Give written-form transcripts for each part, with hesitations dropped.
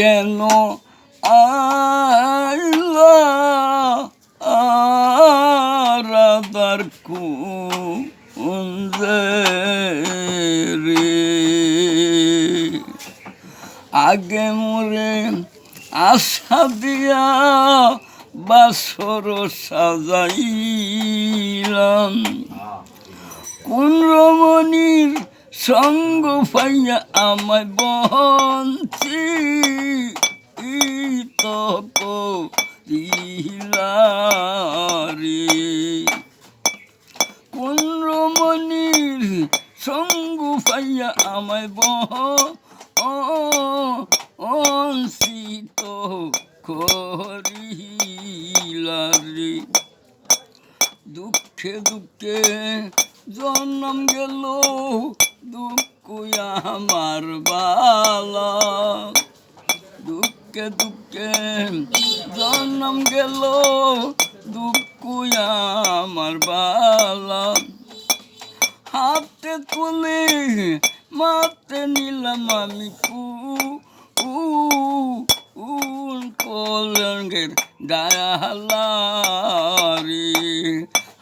কেন আইলা রাধার কুঞ্জে রে আগে মোরে আশা দিয়া বাসর সাজাইলাম কোন রমণীর সঙ্গ পাইয়া আমায় বঞ্চিত করিলা রে কোন রমণীর সঙ্গ পাইয়া আমায় বঞ্চিত করিলা রে দুঃখে দুঃখে জন্ম গেল দুঃখ আমার বালা দুঃখে দুঃখে জন্ম গেল দুঃখ আমার বালা হাতে তুলে মাতে নিলাম আমি কলঙ্গের ডায়ালারি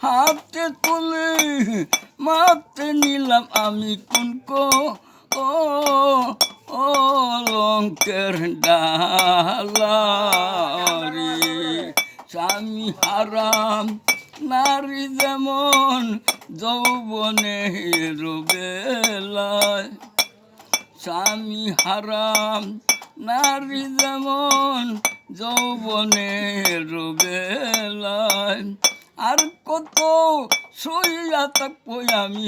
হাতে তুলে মাতে নিলাম আমি অলঙ্কের ডালারি স্বামী হারাম নারী যেমন যৌবনের বেলায় স্বামী হারাম নারী যেমন যৌবনের বেলায় আর কত সইয়া থাকবো আমি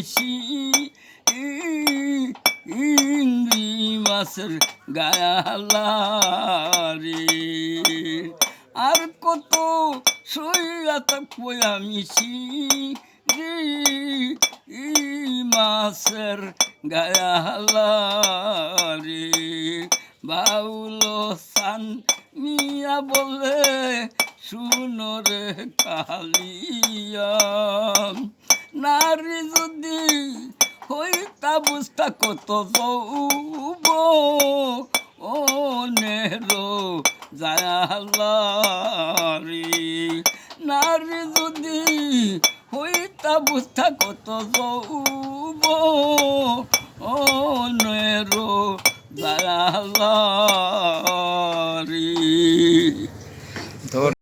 ইংরি মাছের গায়ালারি আর কত সইয়া থাকবো আমি মাছের গায়ালারি বাউল সান মিয়া বলে শুনো রে কালিয়া নারী যদি হইতা বুঝতা কত যৌব ও নেরো জায়ালারি নারী যদি হইতা বুঝতা কত যৌব ও নেরো জায়ালারি